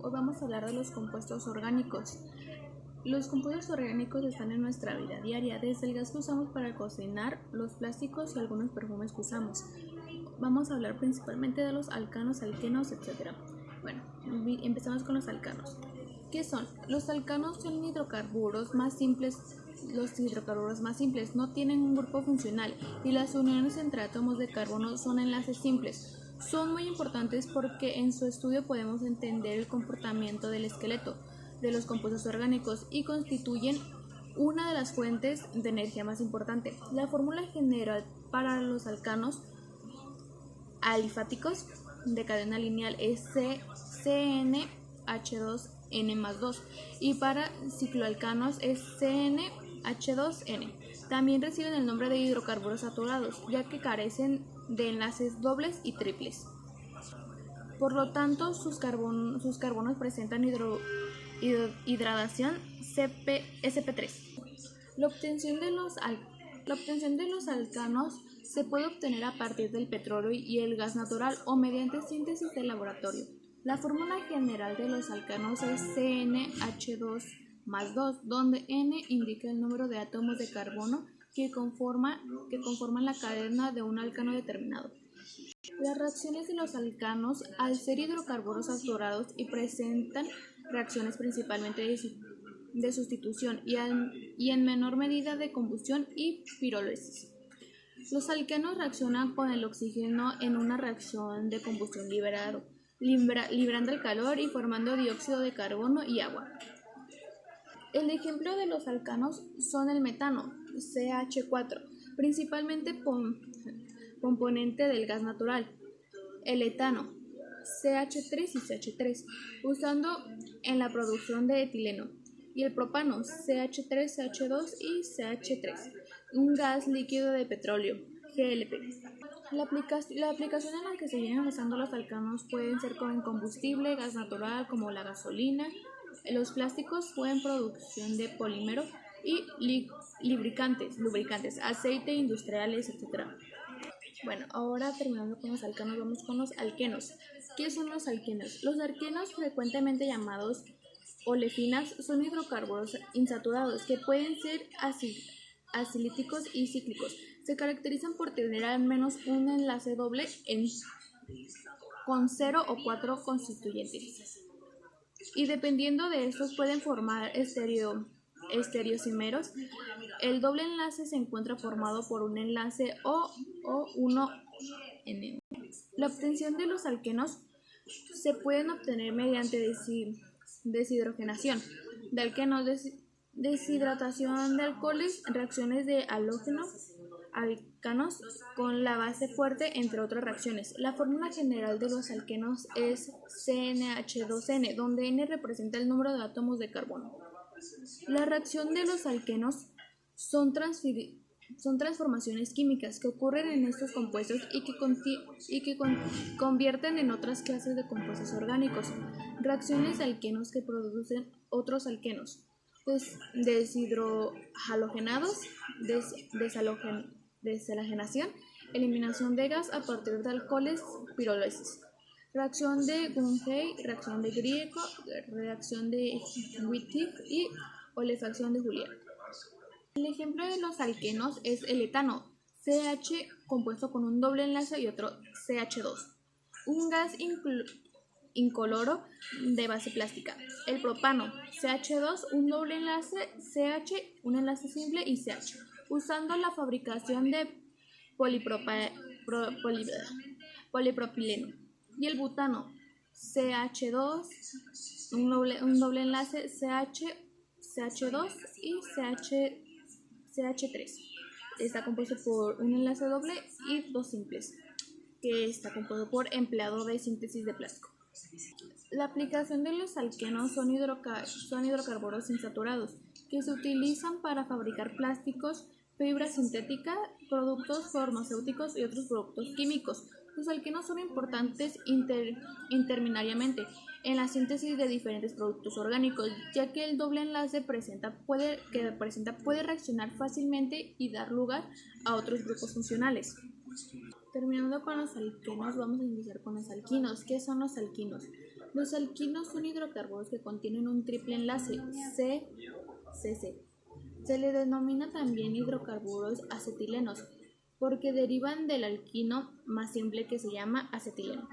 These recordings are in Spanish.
Hoy vamos a hablar de los compuestos orgánicos. Los compuestos orgánicos están en nuestra vida diaria, desde el gas que usamos para cocinar, los plásticos y algunos perfumes que usamos. Vamos a hablar principalmente de los alcanos, alquenos, etc. Bueno, empezamos con los alcanos. ¿Qué son? Los alcanos son hidrocarburos más simples. Los hidrocarburos más simples no tienen un grupo funcional y las uniones entre átomos de carbono son enlaces simples. Son muy importantes porque en su estudio podemos entender el comportamiento del esqueleto de los compuestos orgánicos y constituyen una de las fuentes de energía más importante. La fórmula general para los alcanos alifáticos de cadena lineal es CnH2n+2 y para cicloalcanos es CnH2n. También reciben el nombre de hidrocarburos saturados, ya que carecen de enlaces dobles y triples. Por lo tanto, sus carbonos presentan hidratación sp3. La obtención de los alcanos se puede obtener a partir del petróleo y el gas natural o mediante síntesis de laboratorio. La fórmula general de los alcanos es CnH2+2, donde N indica el número de átomos de carbono que conforman la cadena de un alcano determinado. Las reacciones de los alcanos, al ser hidrocarburos saturados y presentan reacciones principalmente de sustitución y en menor medida de combustión y pirólisis. Los alquenos reaccionan con el oxígeno en una reacción de combustión liberando el calor y formando dióxido de carbono y agua. El ejemplo de los alcanos son el metano, CH4, principalmente componente del gas natural, el etano, CH3 y CH3, usando en la producción de etileno, y el propano, CH3, CH2 y CH3, un gas líquido de petróleo, GLP. La aplicación en la que se vienen usando los alcanos pueden ser en combustible, gas natural como la gasolina, los plásticos o en producción de polímero y lubricantes, aceite industriales, etc. Bueno, ahora terminando con los alcanos, vamos con los alquenos. ¿Qué son los alquenos? Los alquenos, frecuentemente llamados olefinas, son hidrocarburos insaturados que pueden ser acilíticos y cíclicos. Se caracterizan por tener al menos un enlace doble con 0 o 4 constituyentes. Y dependiendo de estos pueden formar estereoisómeros. El doble enlace se encuentra formado por un enlace O1N. La obtención de los alquenos se pueden obtener mediante deshidrogenación de alquenos, deshidratación de alcoholes, reacciones de alcanos con la base fuerte, entre otras reacciones. La fórmula general de los alquenos es CnH2n, donde N representa el número de átomos de carbono. La reacción de los alquenos son transformaciones químicas que ocurren en estos compuestos y que convierten en otras clases de compuestos orgánicos. Reacciones de alquenos que producen otros alquenos. Deshidrohalogenados, deshalogenación, eliminación de gas a partir de alcoholes, pirólisis. Reacción de Gunhey, reacción de Griego, reacción de Wittig y olefacción de Juliet. El ejemplo de los alquenos es el etano, CH compuesto con un doble enlace y otro CH2, un gas incoloro de base plástica. El propano, CH2, un doble enlace, CH, un enlace simple y CH, usando la fabricación de polipropileno. Y el butano, CH2, un doble enlace, CH2 y CH3. Está compuesto por un enlace doble y dos simples, que está compuesto por empleado de síntesis de plástico. La aplicación de los alquenos son hidrocarburos insaturados que se utilizan para fabricar plásticos, fibra sintética, productos farmacéuticos y otros productos químicos. Los alquenos son importantes intermediariamente en la síntesis de diferentes productos orgánicos, ya que el doble enlace puede reaccionar fácilmente y dar lugar a otros grupos funcionales. Terminando con los alquenos, vamos a iniciar con los alquinos. ¿Qué son los alquinos? Los alquinos son hidrocarburos que contienen un triple enlace CCC. Se le denomina también hidrocarburos acetilenos porque derivan del alquino más simple que se llama acetileno.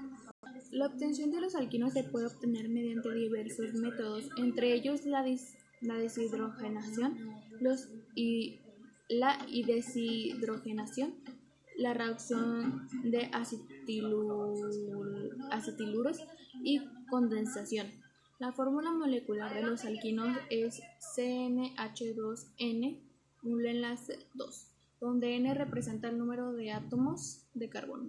La obtención de los alquinos se puede obtener mediante diversos métodos, entre ellos la deshidrogenación, la deshidrogenación, la reacción de acetiluros y condensación. La fórmula molecular de los alquinos es CnH2n, un enlace 2, donde n representa el número de átomos de carbono.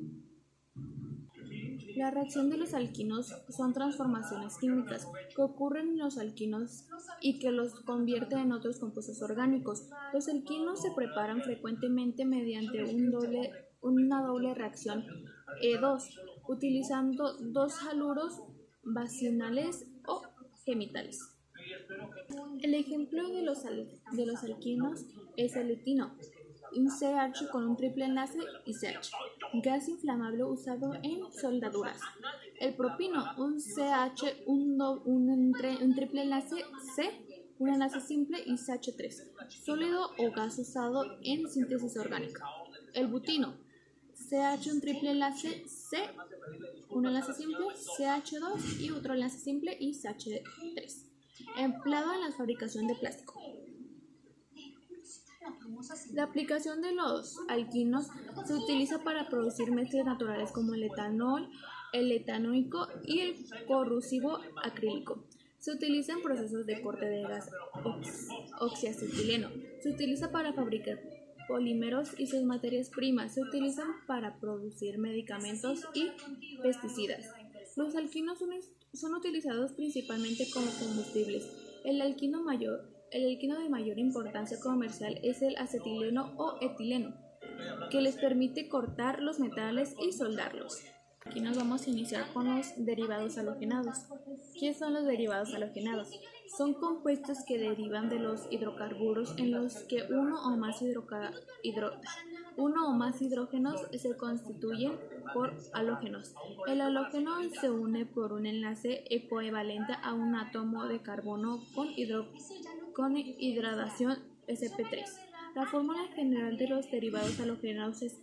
La reacción de los alquinos son transformaciones químicas que ocurren en los alquinos y que los convierten en otros compuestos orgánicos. Los alquinos se preparan frecuentemente mediante una doble reacción E2, utilizando dos haluros basinales o gemitales. El ejemplo de los alquinos es el etino, un CH con un triple enlace y CH, gas inflamable usado en soldaduras. El propino, un CH, un triple enlace C, un enlace simple y CH3, sólido o gas usado en síntesis orgánica. El butino, CH, un triple enlace C, un enlace simple, CH2 y otro enlace simple y CH3, empleado en la fabricación de plástico. La aplicación de los alquinos se utiliza para producir mezclas naturales como el etanol, el etanoico y el corrosivo acrílico. Se utiliza en procesos de corte de gas oxiacetileno. Se utiliza para fabricar polímeros y sus materias primas. Se utilizan para producir medicamentos y pesticidas. Los alquinos son utilizados principalmente como combustibles. El alquino de mayor importancia comercial es el acetileno o etileno, que les permite cortar los metales y soldarlos. Aquí nos vamos a iniciar con los derivados halogenados. ¿Qué son los derivados halogenados? Son compuestos que derivan de los hidrocarburos en los que uno o más hidrógenos se constituyen por halógenos. El halógeno se une por un enlace ecoequivalente a un átomo de carbono con hidratación sp3. La fórmula general de los derivados halogenados es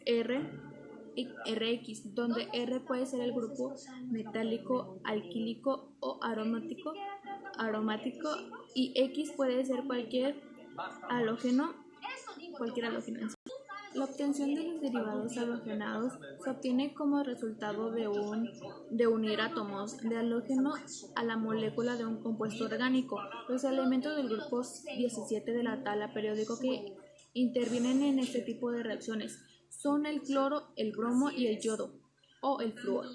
Rx, donde R puede ser el grupo metálico, alquílico o aromático y X puede ser cualquier halógeno. La obtención de los derivados halogenados se obtiene como resultado de unir átomos de halógeno a la molécula de un compuesto orgánico. Los elementos del grupo 17 de la tabla periódica que intervienen en este tipo de reacciones son el cloro, el bromo y el yodo o el flúor.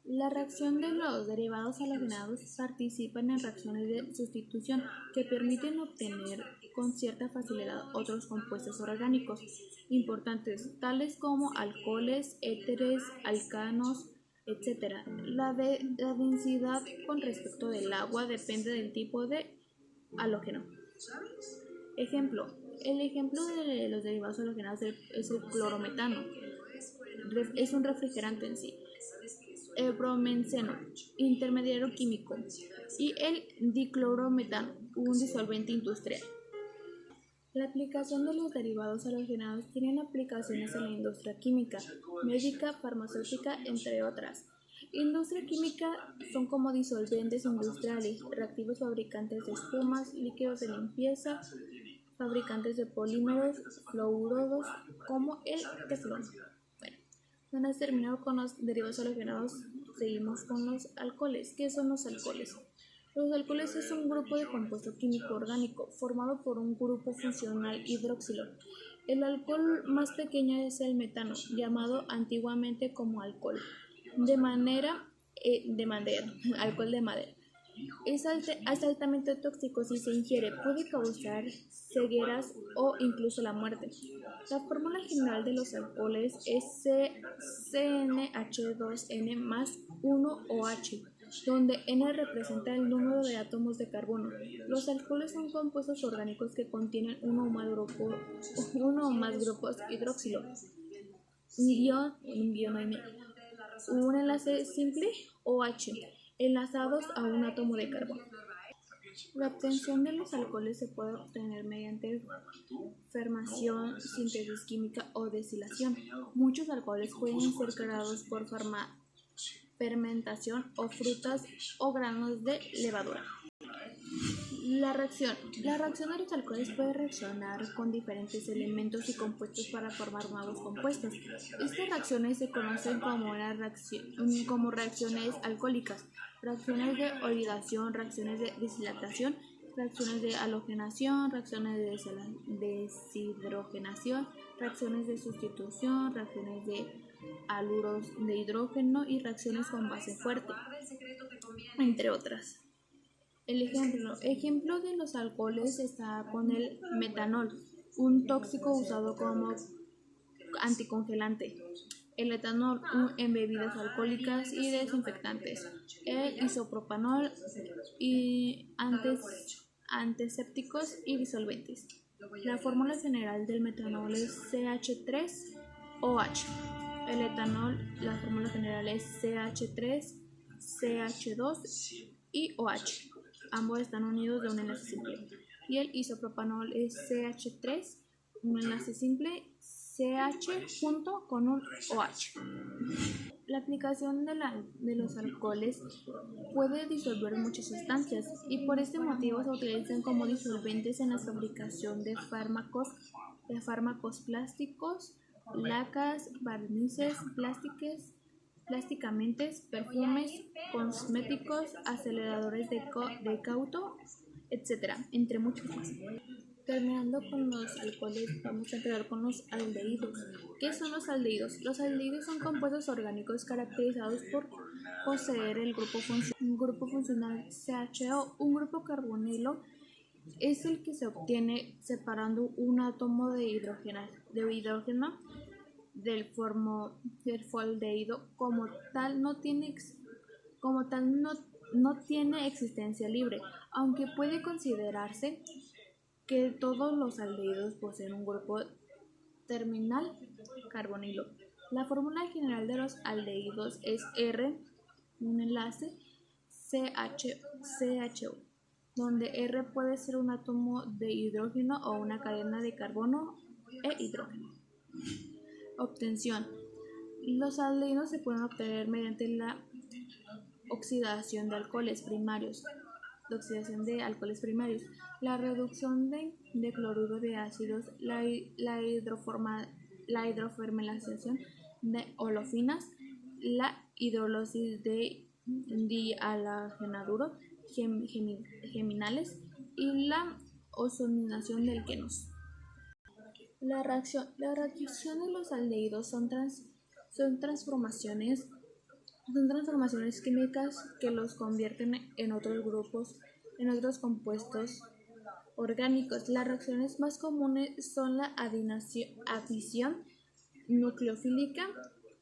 La reacción de los derivados halogenados participan en reacciones de sustitución que permiten obtener con cierta facilidad otros compuestos orgánicos importantes, tales como alcoholes, éteres, alcanos, etc. La densidad con respecto del agua depende del tipo de halógeno. El ejemplo de los derivados halogenados es el clorometano, es un refrigerante en sí. El bromenceno, intermediario químico, y el diclorometano, un disolvente industrial. La aplicación de los derivados halogenados tiene aplicaciones en la industria química, médica, farmacéutica, entre otras. Industria química son como disolventes industriales, reactivos fabricantes de espumas, líquidos de limpieza, fabricantes de polímeros, fluoruros, como el teflón. Una vez terminado con los derivados halogenados, seguimos con los alcoholes. ¿Qué son los alcoholes? Los alcoholes es un grupo de compuesto químico orgánico formado por un grupo funcional hidroxilo. El alcohol más pequeño es el metano, llamado antiguamente como alcohol de madera. Alcohol de madera. Es altamente tóxico si se ingiere, puede causar cegueras o incluso la muerte. La fórmula general de los alcoholes es CnH2n más 1OH, donde N representa el número de átomos de carbono. Los alcoholes son compuestos orgánicos que contienen uno o más grupos hidroxilo, un enlace simple OH, enlazados a un átomo de carbono. La obtención de los alcoholes se puede obtener mediante fermentación, síntesis química o destilación. Muchos alcoholes pueden ser creados por fermentación o frutas o granos de levadura. La reacción de los alcoholes puede reaccionar con diferentes elementos y compuestos para formar nuevos compuestos. Estas reacciones se conocen como reacciones alcohólicas, reacciones de oxidación, reacciones de deshidratación, reacciones de halogenación, reacciones de deshidrogenación, reacciones de sustitución, reacciones de haluros de hidrógeno y reacciones con base fuerte, entre otras. El ejemplo de los alcoholes está con el metanol, un tóxico usado como anticongelante, el etanol en bebidas alcohólicas y desinfectantes, el isopropanol y antisépticos y disolventes. La fórmula general del metanol es CH3OH. El etanol, la fórmula general es CH3, CH2 y OH. Ambos están unidos de un enlace simple. Y el isopropanol es CH3, un enlace simple, CH junto con un OH. La aplicación de los alcoholes puede disolver muchas sustancias y por este motivo se utilizan como disolventes en la fabricación de fármacos plásticos, lacas, barnices, plásticamente, perfumes, cosméticos, aceleradores de cauto, etc., entre muchos más. Terminando con los alcoholes, vamos a empezar con los aldehídos. ¿Qué son los aldehídos? Los aldehídos son compuestos orgánicos caracterizados por poseer el grupo funcional CHO. Un grupo carbonilo es el que se obtiene separando un átomo de hidrógeno del formaldehído. Como tal no tiene existencia libre, aunque puede considerarse que todos los aldehídos poseen un grupo terminal carbonilo. La fórmula general de los aldehídos es R, un enlace, CHO, donde R puede ser un átomo de hidrógeno o una cadena de carbono e hidrógeno. Obtención. Los aldehídos se pueden obtener mediante la oxidación de alcoholes primarios, la reducción de cloruro de ácidos, la hidrofermentación de olefinas, la hidrólisis de dihalogenuro geminales y la ozonización del quenos. La reacción de los aldehídos son transformaciones químicas que los convierten en otros compuestos orgánicos. Las reacciones más comunes son la adición nucleofílica,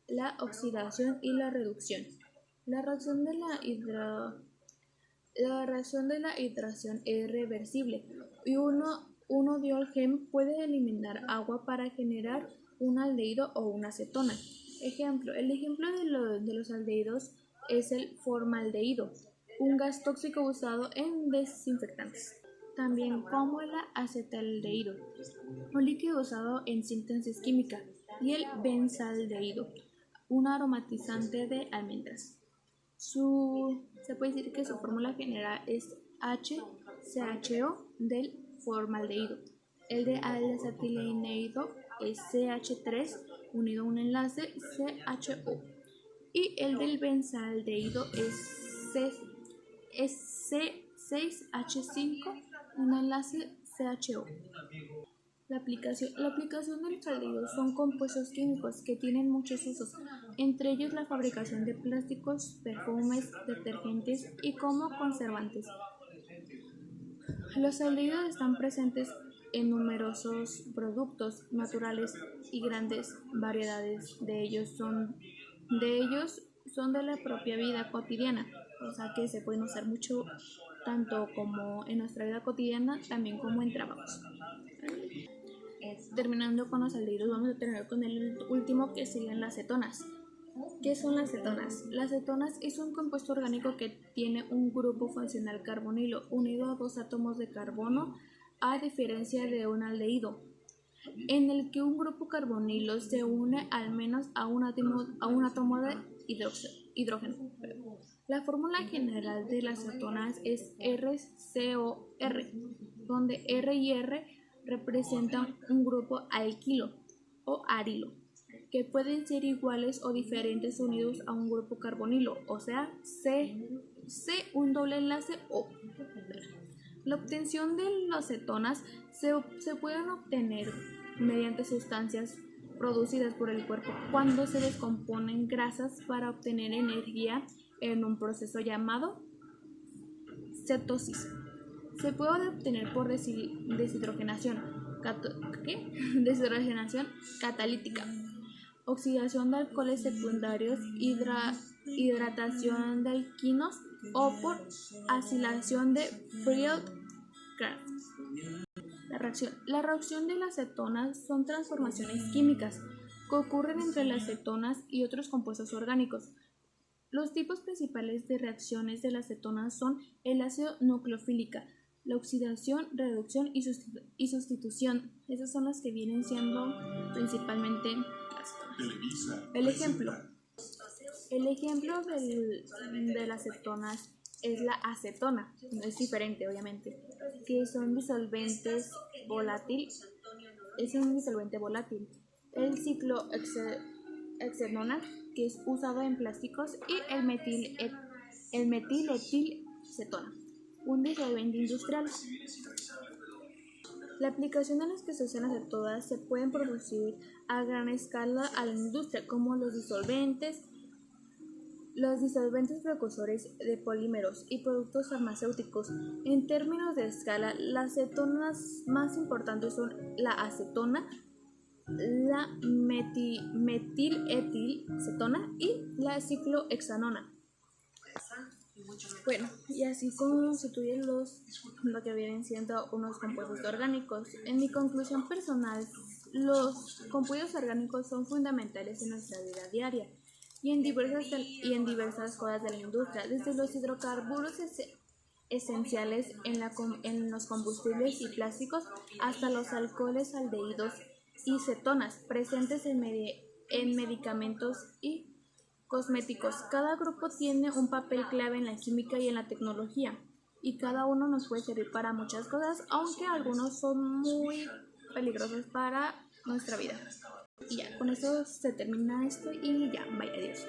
la oxidación y la reducción. La reacción de la hidratación es reversible y uno diolgen puede eliminar agua para generar un aldehído o una acetona. El ejemplo de los aldehídos es el formaldehído, un gas tóxico usado en desinfectantes, también como el acetaldehído, un líquido usado en síntesis química, y el benzaldehído, un aromatizante de almendras. Se puede decir que su fórmula general es HCHO del formaldehído. El de acetilindehído es CH3 unido a un enlace CHO y el del benzaldehído es C6H5 un enlace CHO. La aplicación de los aldehídos son compuestos químicos que tienen muchos usos, entre ellos la fabricación de plásticos, perfumes, detergentes y como conservantes. Los aldehídos están presentes en numerosos productos naturales y grandes variedades de ellos son de la propia vida cotidiana, o sea que se pueden usar mucho tanto como en nuestra vida cotidiana, también como en trabajos. Terminando con los aldehídos, vamos a terminar con el último, que serían las cetonas. ¿Qué son las cetonas? Las cetonas es un compuesto orgánico que tiene un grupo funcional carbonilo unido a dos átomos de carbono, a diferencia de un aldehído, en el que un grupo carbonilo se une al menos a un átomo de hidrógeno. La fórmula general de las cetonas es RCOR, donde R y R representan un grupo alquilo o arilo, que pueden ser iguales o diferentes unidos a un grupo carbonilo, o sea, C un doble enlace O. La obtención de las cetonas se pueden obtener mediante sustancias producidas por el cuerpo cuando se descomponen grasas para obtener energía en un proceso llamado cetosis. Se puede obtener por deshidrogenación catalítica, oxidación de alcoholes secundarios, hidratación de alquinos o por acilación de Friedel-Crafts. La reacción de las cetonas son transformaciones químicas que ocurren entre las cetonas y otros compuestos orgánicos. Los tipos principales de reacciones de las cetonas son el ácido nucleofílica, la oxidación, reducción y sustitución. Esas son las que vienen siendo principalmente las cetonas. El ejemplo de las cetonas es la acetona, no es diferente obviamente, que son disolventes volátil, es un disolvente volátil. El ciclohexenona, que es usado en plásticos, y el metiletilcetona, un disolvente industrial. La aplicación en las que se usan las cetonas se pueden producir a gran escala a la industria, como los disolventes precursores de polímeros y productos farmacéuticos. En términos de escala, las cetonas más importantes son la acetona, la metiletilcetona y la ciclohexanona. Bueno, y así constituyen lo que vienen siendo unos compuestos orgánicos. En mi conclusión personal, los compuestos orgánicos son fundamentales en nuestra vida diaria y en diversas cosas de la industria, desde los hidrocarburos esenciales en los combustibles y plásticos hasta los alcoholes, aldehídos y cetonas presentes en medicamentos y cosméticos. Cada grupo tiene un papel clave en la química y en la tecnología, y cada uno nos puede servir para muchas cosas, aunque algunos son muy peligrosos para nuestra vida. Y ya, con eso se termina esto y ya, bye, adiós.